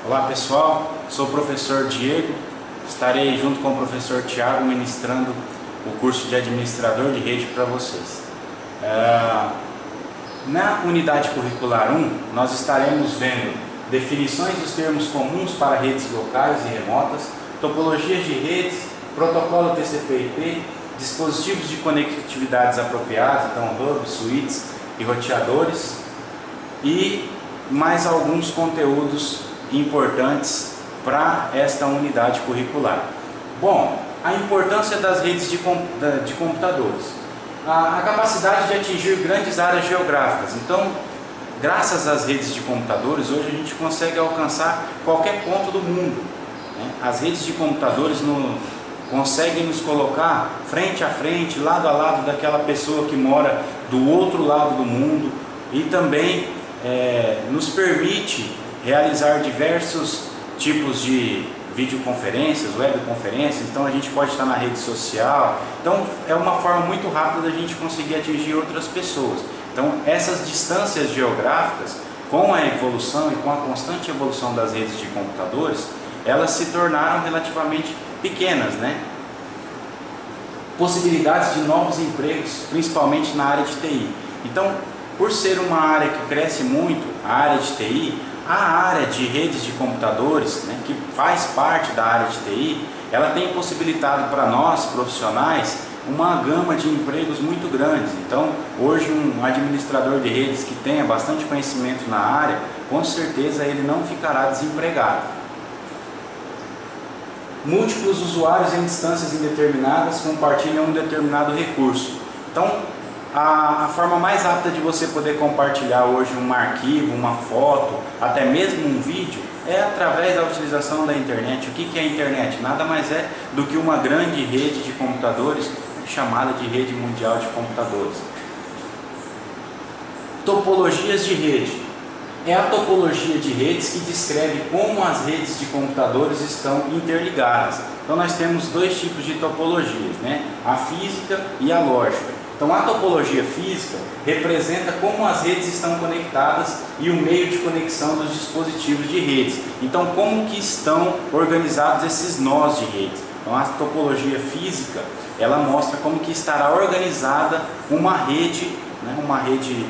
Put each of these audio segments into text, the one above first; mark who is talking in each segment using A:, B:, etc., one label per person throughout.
A: Olá pessoal, sou o professor Diego, estarei junto com o professor Tiago ministrando o curso de administrador de rede para vocês. Na unidade curricular 1, nós estaremos vendo definições dos termos comuns para redes locais e remotas, topologias de redes, protocolo TCP/IP, dispositivos de conectividades apropriados, então hubs, switches e roteadores, e mais alguns conteúdos importantes para esta unidade curricular. Bom, a importância das redes de computadores, a capacidade de atingir grandes áreas geográficas. Então, graças às redes de computadores, hoje a gente consegue alcançar qualquer ponto do mundo, né? As redes de computadores conseguem nos colocar frente a frente, lado a lado daquela pessoa que mora do outro lado do mundo, e também nos permite realizar diversos tipos de videoconferências, webconferências. Então a gente pode estar na rede social. Então é uma forma muito rápida da gente conseguir atingir outras pessoas. Então essas distâncias geográficas, com a evolução e com a constante evolução das redes de computadores, elas se tornaram relativamente pequenas, né? Possibilidades de novos empregos, principalmente na área de TI. Então, por ser uma área que cresce muito, a área de TI, a área de redes de computadores, né, que faz parte da área de TI, ela tem possibilitado para nós, profissionais, uma gama de empregos muito grandes. Então, hoje um administrador de redes que tenha bastante conhecimento na área, com certeza ele não ficará desempregado. Múltiplos usuários em distâncias indeterminadas compartilham um determinado recurso. Então, a forma mais rápida de você poder compartilhar hoje um arquivo, uma foto, até mesmo um vídeo, é através da utilização da internet. O que é a internet? Nada mais é do que uma grande rede de computadores, chamada de rede mundial de computadores. Topologias de rede. É a topologia de redes que descreve como as redes de computadores estão interligadas. Então nós temos dois tipos de topologias, né? A física e a lógica. Então a topologia física representa como as redes estão conectadas e o meio de conexão dos dispositivos de redes. Então como que estão organizados esses nós de redes. Então a topologia física, ela mostra como que estará organizada uma rede, né? Uma rede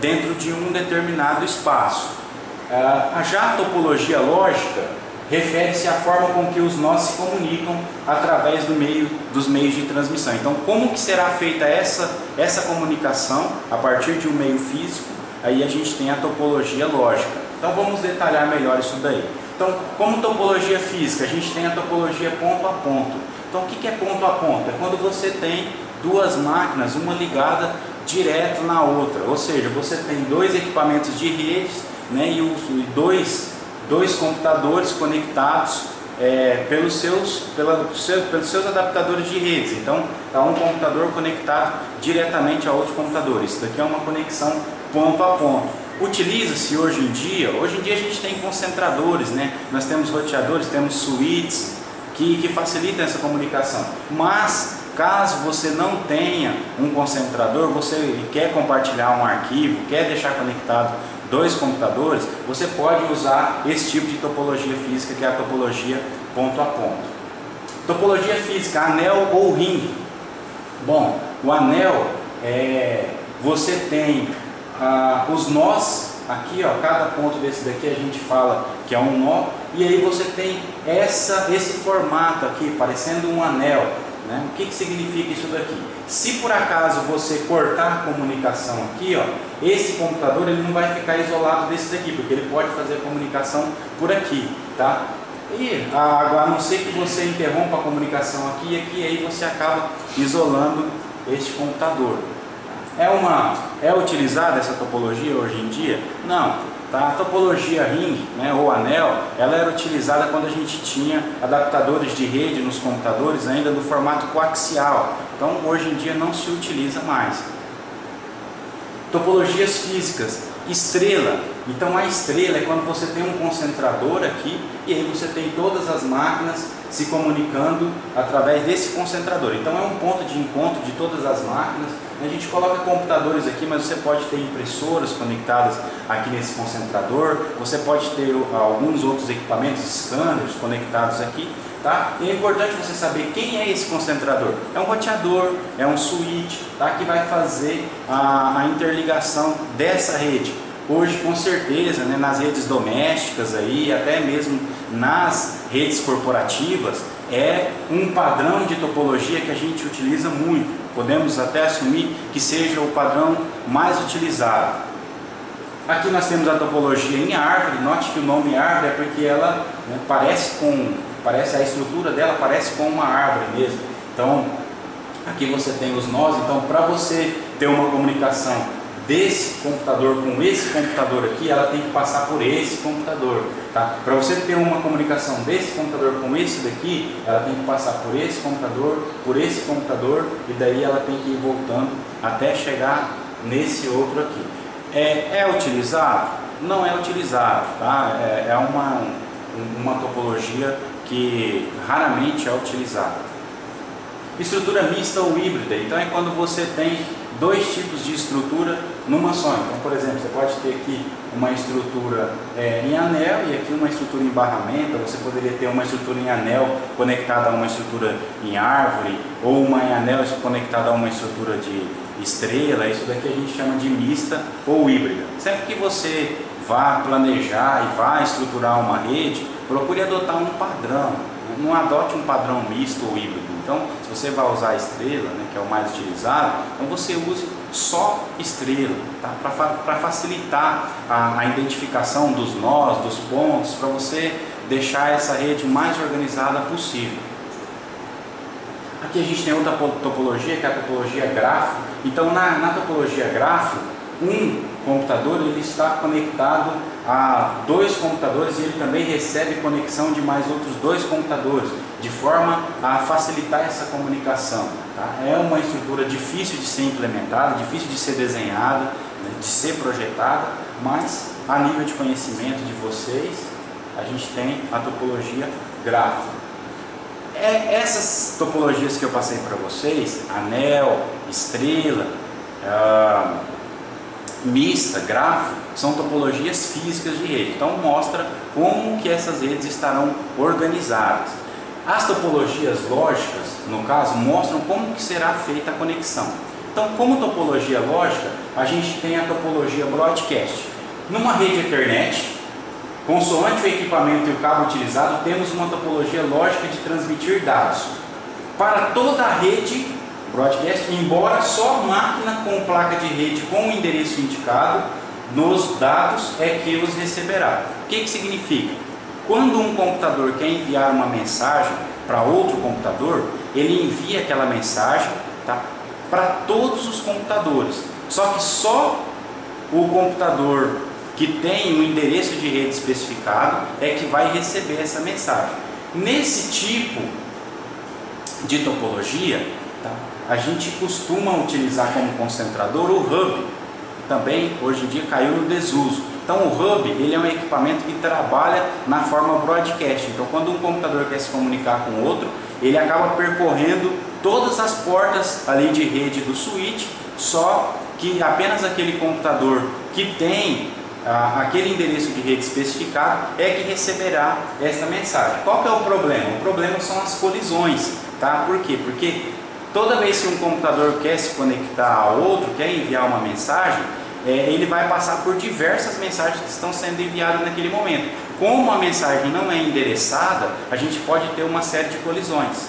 A: dentro de um determinado espaço. Já a topologia lógica refere-se à forma com que os nós se comunicam através dos meios de transmissão. Então, como que será feita essa comunicação a partir de um meio físico? Aí a gente tem a topologia lógica. Então, vamos detalhar melhor isso daí. Então, como topologia física, a gente tem a topologia ponto a ponto. Então, o que é ponto a ponto? É quando você tem duas máquinas, uma ligada direto na outra. Ou seja, você tem dois equipamentos de redes, né, e dois computadores conectados pelos seus adaptadores de redes. Então, está um computador conectado diretamente a outro computador. Isso daqui é uma conexão ponto a ponto. Utiliza-se hoje em dia a gente tem concentradores, né? Nós temos roteadores, temos switches que facilitam essa comunicação. Mas, caso você não tenha um concentrador, você quer compartilhar um arquivo, quer deixar conectado dois computadores, você pode usar esse tipo de topologia física, que é a topologia ponto a ponto. Topologia física, anel ou ringue. Bom, o anel, você tem os nós, aqui ó, cada ponto desse daqui a gente fala que é um nó, e aí você tem esse formato aqui, parecendo um anel. Né? O que significa isso daqui? Se por acaso você cortar a comunicação aqui, ó, esse computador ele não vai ficar isolado desse daqui, porque ele pode fazer a comunicação por aqui, tá? E a não ser que você interrompa a comunicação aqui e aqui, aí você acaba isolando este computador. É utilizada essa topologia hoje em dia? Não. A topologia ring, né, ou anel, ela era utilizada quando a gente tinha adaptadores de rede nos computadores ainda no formato coaxial. Então hoje em dia não se utiliza mais. Topologias físicas. estrela. Então a estrela é quando você tem um concentrador aqui e aí você tem todas as máquinas se comunicando através desse concentrador. Então é um ponto de encontro de todas as máquinas. A gente coloca computadores aqui, mas você pode ter impressoras conectadas aqui nesse concentrador, você pode ter alguns outros equipamentos, scanners conectados aqui. Tá? E é importante você saber quem é esse concentrador. É um roteador, é um switch, tá? Que vai fazer a interligação dessa rede. Hoje, com certeza, né, nas redes domésticas, aí, até mesmo nas redes corporativas, é um padrão de topologia que a gente utiliza muito. Podemos até assumir que seja o padrão mais utilizado. Aqui nós temos a topologia em árvore. Note que o nome árvore é porque ela, né, parece a estrutura dela parece com uma árvore mesmo. Então aqui você tem os nós. Então, para você ter uma comunicação desse computador com esse computador aqui, ela tem que passar por esse computador, tá? Para você ter uma comunicação desse computador com esse daqui, ela tem que passar por esse computador e daí ela tem que ir voltando até chegar nesse outro aqui. É utilizado? Não é utilizado, tá? É uma topologia que raramente é utilizada. Estrutura mista ou híbrida, então é quando você tem dois tipos de estrutura numa só. Então, por exemplo, você pode ter aqui uma estrutura em anel e aqui uma estrutura em barramento. Você poderia ter uma estrutura em anel conectada a uma estrutura em árvore, ou uma em anel conectada a uma estrutura de estrela. Isso daqui a gente chama de mista ou híbrida. Sempre que você vá planejar e vá estruturar uma rede, procure adotar um padrão. Não adote um padrão misto ou híbrido. Então, se você vai usar a estrela, né, que é o mais utilizado, então você use só estrela, tá? Para facilitar a identificação dos nós, dos pontos, para você deixar essa rede mais organizada possível. Aqui a gente tem outra topologia, que é a topologia grafo. Então, na topologia grafo, um computador ele está conectado a dois computadores e ele também recebe conexão de mais outros dois computadores, de forma a facilitar essa comunicação, tá? É uma estrutura difícil de ser implementada, difícil de ser desenhada, né, de ser projetada, mas a nível de conhecimento de vocês, a gente tem a topologia grafo. Essas topologias que eu passei para vocês, anel, estrela, mista, grafo, são topologias físicas de rede. Então mostra como que essas redes estarão organizadas. As topologias lógicas, no caso, mostram como que será feita a conexão. Então, como topologia lógica, a gente tem a topologia broadcast. Numa rede Ethernet, consoante o equipamento e o cabo utilizado, temos uma topologia lógica de transmitir dados para toda a rede broadcast, embora só máquina com placa de rede com o endereço indicado nos dados é que os receberá. O que significa? Quando um computador quer enviar uma mensagem para outro computador, ele envia aquela mensagem, tá, para todos os computadores. Só que só o computador que tem o endereço de rede especificado é que vai receber essa mensagem. Nesse tipo de topologia, tá, a gente costuma utilizar como concentrador o hub. Também hoje em dia caiu no desuso. Então o hub ele é um equipamento que trabalha na forma broadcast. Então quando um computador quer se comunicar com outro, ele acaba percorrendo todas as portas ali de rede do switch, só que apenas aquele computador que tem aquele endereço de rede especificado é que receberá essa mensagem. Qual que é o problema? O problema são as colisões, tá? Por quê? Porque toda vez que um computador quer se conectar a outro, quer enviar uma mensagem, ele vai passar por diversas mensagens que estão sendo enviadas naquele momento. Como a mensagem não é endereçada, a gente pode ter uma série de colisões.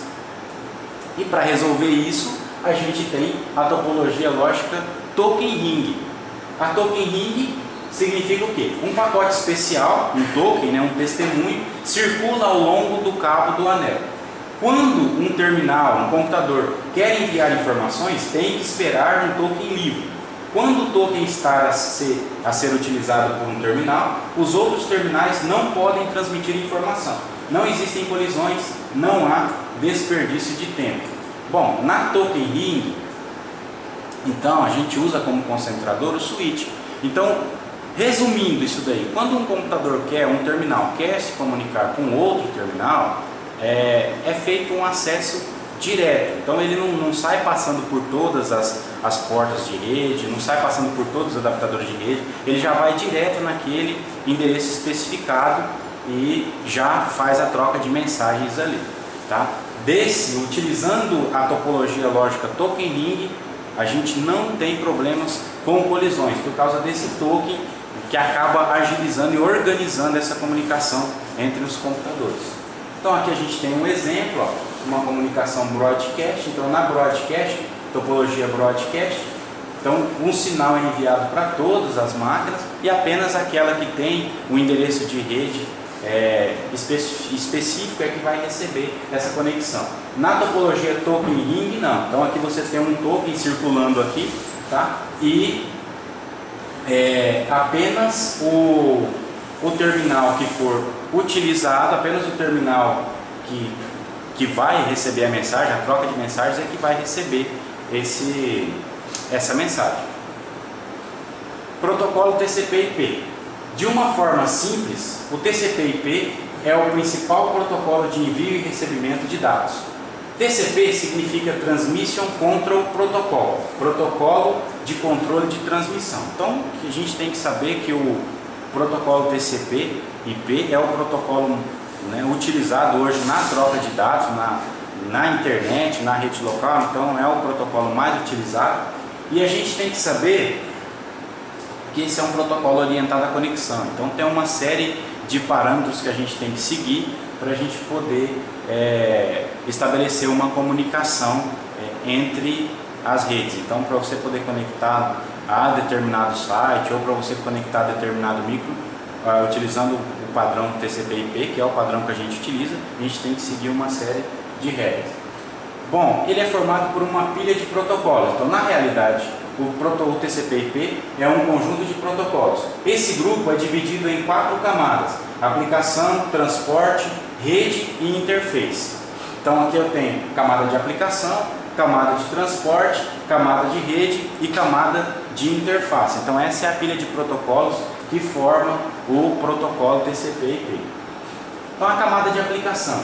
A: E para resolver isso, a gente tem a topologia lógica token ring. A token ring significa o quê? Um pacote especial, um token, né, um testemunho, circula ao longo do cabo do anel. Quando um terminal, um computador, quer enviar informações, tem que esperar um token livre. Quando o token está a ser utilizado por um terminal, os outros terminais não podem transmitir informação. Não existem colisões, não há desperdício de tempo. Bom, na token ring, então a gente usa como concentrador o switch. Então, Resumindo isso daí, quando um computador um terminal quer se comunicar com outro terminal, é feito um acesso direto. Então ele não sai passando por todas as portas de rede, não sai passando por todos os adaptadores de rede, ele já vai direto naquele endereço especificado e já faz a troca de mensagens ali, tá? Utilizando a topologia lógica token ring, a gente não tem problemas com colisões por causa desse token que acaba agilizando e organizando essa comunicação entre os computadores. Então aqui a gente tem um exemplo, ó, uma comunicação broadcast. Então na broadcast, topologia broadcast, então um sinal é enviado para todas as máquinas e apenas aquela que tem o endereço de rede específico é que vai receber essa conexão. Na topologia token ring não. Então aqui você tem um token circulando aqui, tá? E apenas o terminal que for utilizado, apenas o terminal que vai receber a mensagem, a troca de mensagens, é que vai receber essa mensagem. Protocolo TCP/IP. De uma forma simples, o TCP/IP é o principal protocolo de envio e recebimento de dados. TCP significa Transmission Control Protocol, protocolo de controle de transmissão. Então, a gente tem que saber que o protocolo TCP/IP é o protocolo, né, utilizado hoje na troca de dados, na internet, na rede local. Então, é o protocolo mais utilizado. E a gente tem que saber que esse é um protocolo orientado à conexão. Então, tem uma série de parâmetros que a gente tem que seguir para a gente poder estabelecer uma comunicação entre as redes. Então, para você poder conectar a determinado site ou para você conectar a determinado micro, utilizando o padrão TCP/IP, que é o padrão que a gente utiliza, a gente tem que seguir uma série de regras. Bom, ele é formado por uma pilha de protocolos. Então, na realidade, o TCP/IP é um conjunto de protocolos. Esse grupo é dividido em 4 camadas: aplicação, transporte, rede e interface. Então aqui eu tenho camada de aplicação, camada de transporte, camada de rede e camada de interface. Então essa é a pilha de protocolos que forma o protocolo TCP/IP. Então a camada de aplicação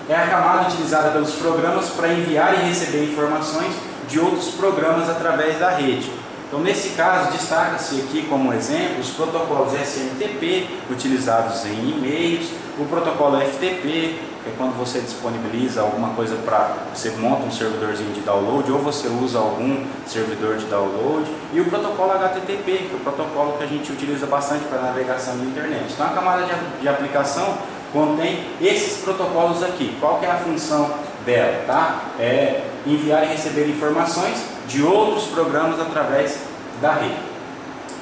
A: é a camada utilizada pelos programas para enviar e receber informações de outros programas através da rede. Então, nesse caso, destaca-se aqui como exemplo os protocolos SMTP, utilizados em e-mails, o protocolo FTP, que é quando você disponibiliza alguma coisa para você monta um servidorzinho de download, ou você usa algum servidor de download, e o protocolo HTTP, que é o protocolo que a gente utiliza bastante para navegação de internet. Então, a camada de aplicação contém esses protocolos aqui. Qual que é a função dela? Tá? É enviar e receber informações de outros programas através da rede.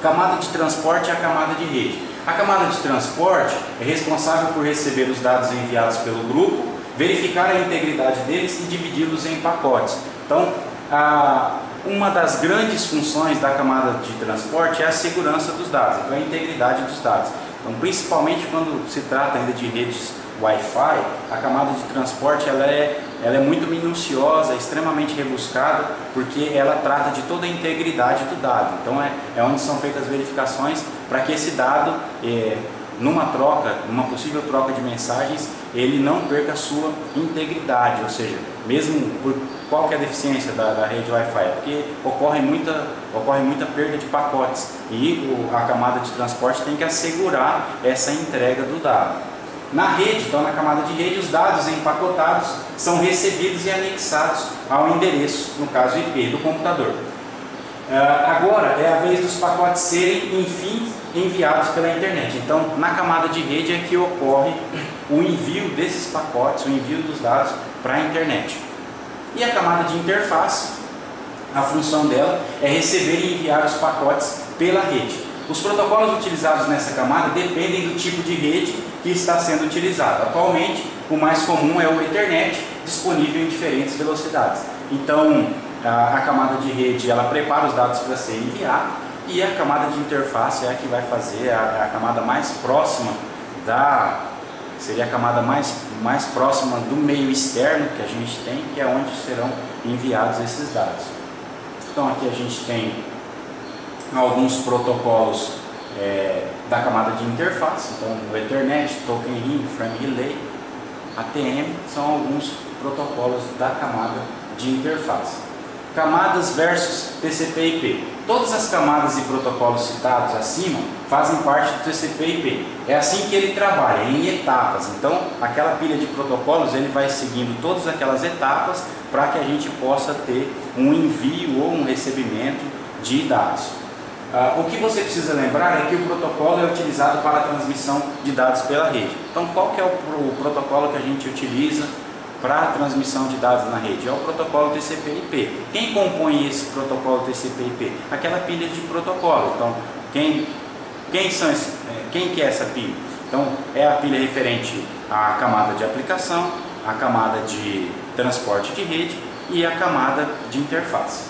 A: Camada de transporte é a camada de rede. A camada de transporte é responsável por receber os dados enviados pelo grupo, verificar a integridade deles e dividi-los em pacotes. Então, uma das grandes funções da camada de transporte é a segurança dos dados, então a integridade dos dados. Então, principalmente quando se trata ainda de redes Wi-Fi, a camada de transporte ela é muito minuciosa, extremamente rebuscada, porque ela trata de toda a integridade do dado. Então é onde são feitas as verificações para que esse dado, numa possível troca de mensagens, ele não perca a sua integridade, ou seja, mesmo por qualquer deficiência da rede Wi-Fi, porque ocorre muita perda de pacotes e a camada de transporte tem que assegurar essa entrega do dado. Na rede, então na camada de rede, os dados empacotados são recebidos e anexados ao endereço, no caso IP, do computador. Agora é a vez dos pacotes serem, enfim, enviados pela internet. Então, na camada de rede é que ocorre o envio desses pacotes, o envio dos dados para a internet. E a camada de interface, a função dela é receber e enviar os pacotes pela rede. Os protocolos utilizados nessa camada dependem do tipo de rede que está sendo utilizado. Atualmente, o mais comum é o Ethernet, disponível em diferentes velocidades. Então, a camada de rede ela prepara os dados para ser enviado, e a camada de interface é a que vai fazer a camada mais próxima seria a camada mais próxima do meio externo que a gente tem, que é onde serão enviados esses dados. Então aqui a gente tem alguns protocolos da camada de interface. Então o Ethernet, Token Ring, Frame Relay, ATM são alguns protocolos da camada de interface. Camadas versus TCP/IP. Todas as camadas e protocolos citados acima fazem parte do TCP/IP. É assim que ele trabalha, em etapas. Então, aquela pilha de protocolos, ele vai seguindo todas aquelas etapas para que a gente possa ter um envio ou um recebimento de dados. O que você precisa lembrar é que o protocolo é utilizado para a transmissão de dados pela rede. Então, qual que é o protocolo que a gente utiliza para a transmissão de dados na rede? É o protocolo TCP/IP. Quem compõe esse protocolo TCP/IP? Aquela pilha de protocolo. Então, quem que é essa pilha? Então, é a pilha referente à camada de aplicação, a camada de transporte de rede e a camada de interface.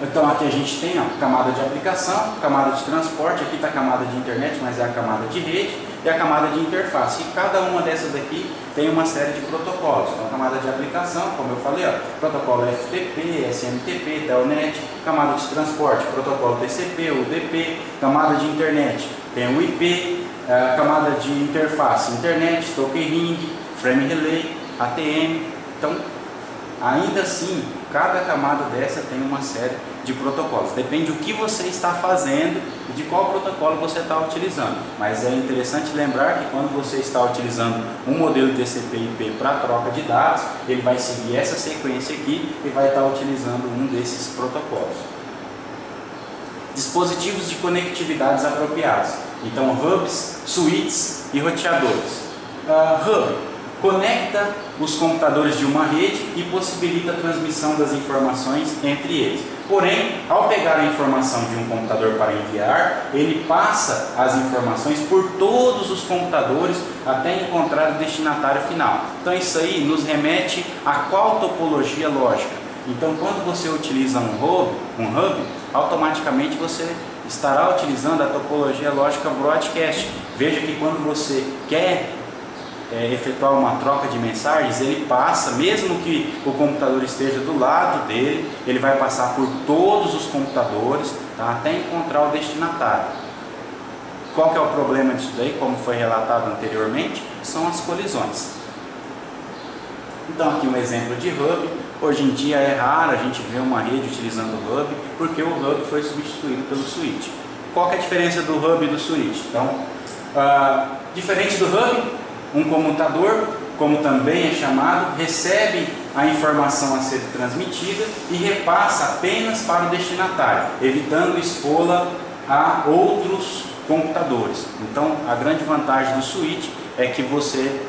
A: Então aqui a gente tem a camada de aplicação, camada de transporte, aqui está a camada de internet, mas é a camada de rede e a camada de interface. E cada uma dessas daqui tem uma série de protocolos. Então a camada de aplicação, como eu falei, protocolo FTP, SMTP, Telnet, camada de transporte, protocolo TCP, UDP, camada de internet, tem o IP, camada de interface, internet, token ring, frame relay, ATM. Então, ainda assim, cada camada dessa tem uma série de protocolos. Depende do que você está fazendo e de qual protocolo você está utilizando. Mas é interessante lembrar que quando você está utilizando um modelo TCP/IP para troca de dados, ele vai seguir essa sequência aqui e vai estar utilizando um desses protocolos. Dispositivos de conectividades apropriados. Então, hubs, switches e roteadores. Hub conecta os computadores de uma rede e possibilita a transmissão das informações entre eles. Porém, ao pegar a informação de um computador para enviar, ele passa as informações por todos os computadores até encontrar o destinatário final. Então isso aí nos remete a qual topologia lógica? Então quando você utiliza um hub, automaticamente você estará utilizando a topologia lógica broadcast. Veja que quando você quer efetuar uma troca de mensagens, ele passa, mesmo que o computador esteja do lado dele, ele vai passar por todos os computadores, tá, até encontrar o destinatário. Qual que é o problema disso daí, como foi relatado anteriormente? São as colisões. Então aqui um exemplo de hub. Hoje em dia é raro a gente ver uma rede utilizando o hub, porque o hub foi substituído pelo switch. Qual que é a diferença do hub e do switch? Então, diferente do hub, um comutador, como também é chamado, recebe a informação a ser transmitida e repassa apenas para o destinatário, evitando expô-la a outros computadores. Então, a grande vantagem do switch é que você,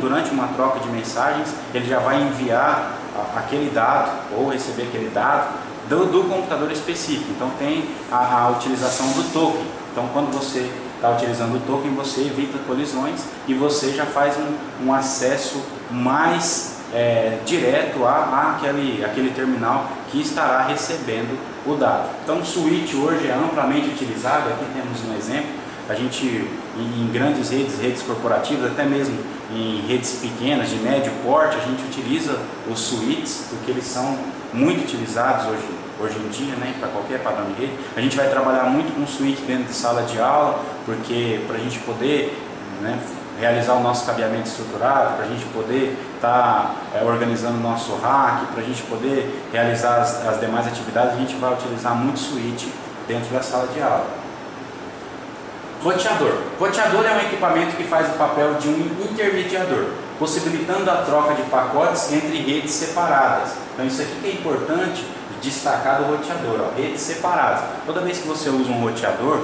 A: durante uma troca de mensagens, ele já vai enviar aquele dado ou receber aquele dado do computador específico. Então, tem a utilização do token. Então, quando você está utilizando o token, você evita colisões e você já faz um acesso mais direto àquele terminal que estará recebendo o dado. Então o switch hoje é amplamente utilizado. Aqui temos um exemplo. A gente, em grandes redes corporativas, até mesmo em redes pequenas, de médio porte, a gente utiliza os switches, porque eles são muito utilizados hoje em dia, né, para qualquer padrão de rede. A gente vai trabalhar muito com switch dentro de sala de aula, porque para a gente poder, né, realizar o nosso cabeamento estruturado, para a gente poder estar organizando o nosso rack, para a gente poder realizar as demais atividades, a gente vai utilizar muito switch dentro da sala de aula. Roteador. Roteador é um equipamento que faz o papel de um intermediador, possibilitando a troca de pacotes entre redes separadas. Então isso aqui que é importante destacar do roteador, redes separadas. Toda vez que você usa um roteador,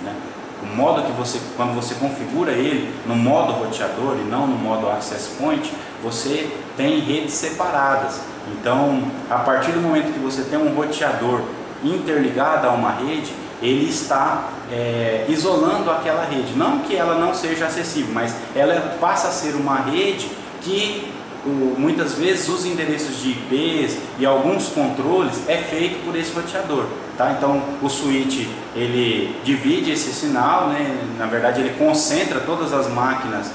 A: né, o modo que quando você configura ele no modo roteador e não no modo access point, você tem redes separadas. Então, a partir do momento que você tem um roteador interligado a uma rede, ele está isolando aquela rede. Não que ela não seja acessível, mas ela passa a ser uma rede que muitas vezes os endereços de IPs e alguns controles é feito por esse roteador, tá? Então o switch ele divide esse sinal, né? Na verdade ele concentra todas as máquinas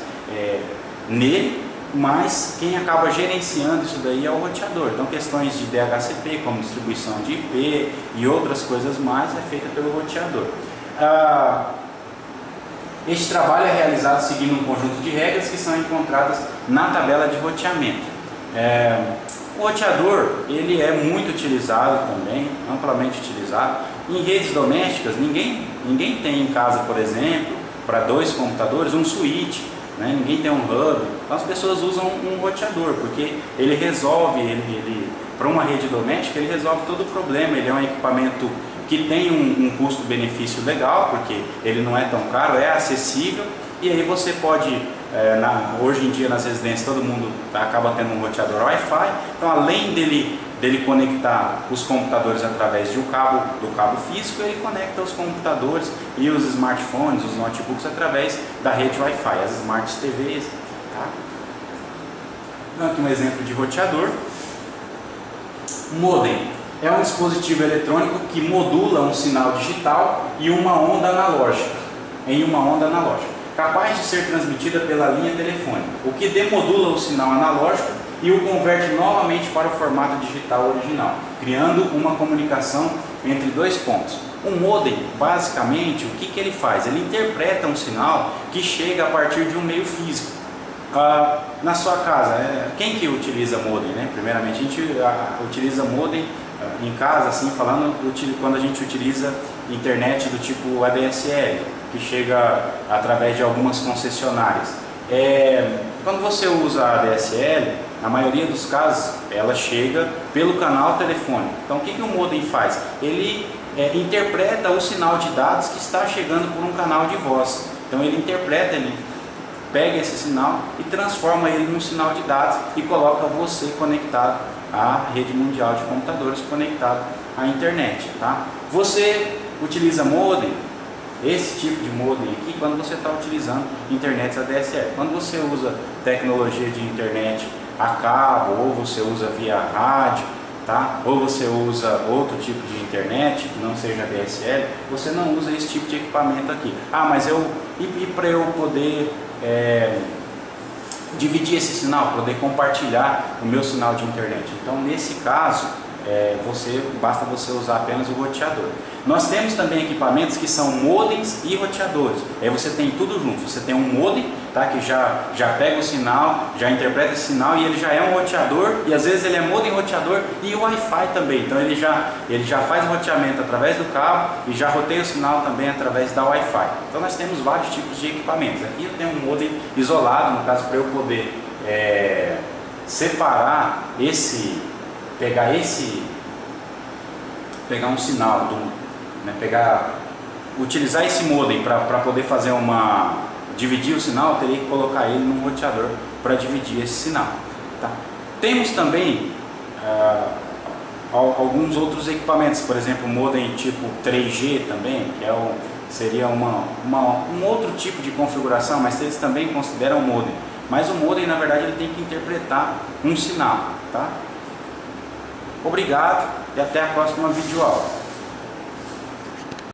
A: nele, mas quem acaba gerenciando isso daí é o roteador. Então questões de DHCP, como distribuição de IP e outras coisas mais, é feita pelo roteador. Este trabalho é realizado seguindo um conjunto de regras que são encontradas na tabela de roteamento. O roteador, ele é muito utilizado também, amplamente utilizado. Em redes domésticas, ninguém tem em casa, por exemplo, para 2 computadores, um switch, né? Ninguém tem um hub. Então as pessoas usam um roteador, porque ele resolve, para uma rede doméstica, ele resolve todo o problema. Ele é um equipamento que tem um custo-benefício legal, porque ele não é tão caro, é acessível, e aí você pode, hoje em dia nas residências todo mundo acaba tendo um roteador Wi-Fi, então além dele conectar os computadores através do cabo físico, ele conecta os computadores e os smartphones, os notebooks através da rede Wi-Fi, as Smart TVs. Tá? Então aqui um exemplo de roteador. Modem. É um dispositivo eletrônico que modula um sinal digital e uma onda analógica, capaz de ser transmitida pela linha telefônica, o que demodula o sinal analógico e o converte novamente para o formato digital original, criando uma comunicação entre 2 pontos. O modem, basicamente, o que ele faz? Ele interpreta um sinal que chega a partir de um meio físico. Na sua casa, quem que utiliza modem, né? Primeiramente, a gente utiliza modem em casa, assim falando, quando a gente utiliza internet do tipo ADSL, que chega através de algumas concessionárias. Quando você usa a ADSL, na maioria dos casos, ela chega pelo canal telefônico. Então o que o modem faz? Ele interpreta o sinal de dados que está chegando por um canal de voz. Então ele interpreta, ele pega esse sinal e transforma ele num sinal de dados e coloca você conectado à rede mundial de computadores, conectado à internet. Tá? Você utiliza modem, esse tipo de modem aqui, quando você está utilizando internet ADSL. Quando você usa tecnologia de internet a cabo, ou você usa via rádio, tá? Ou você usa outro tipo de internet que não seja ADSL, você não usa esse tipo de equipamento aqui. Mas para eu poder dividir esse sinal, poder compartilhar o meu sinal de internet. Então nesse caso, basta você usar apenas o roteador. Nós temos também equipamentos que são modems e roteadores. Aí você tem tudo junto. Você tem um modem, tá, que já pega o sinal, já interpreta esse sinal e ele já é um roteador, e às vezes ele é modem, roteador e Wi-Fi também. Então ele já faz o roteamento através do cabo e já roteia o sinal também através da Wi-Fi. Então nós temos vários tipos de equipamentos. Aqui eu tenho um modem isolado, no caso, para eu poder separar pegar um sinal utilizar esse modem para poder fazer dividir o sinal, eu teria que colocar ele num roteador para dividir esse sinal. Tá? Temos também alguns outros equipamentos, por exemplo, modem tipo 3G também, que seria um outro tipo de configuração, mas eles também consideram modem. Mas o modem, na verdade, ele tem que interpretar um sinal. Tá? Obrigado e até a próxima videoaula.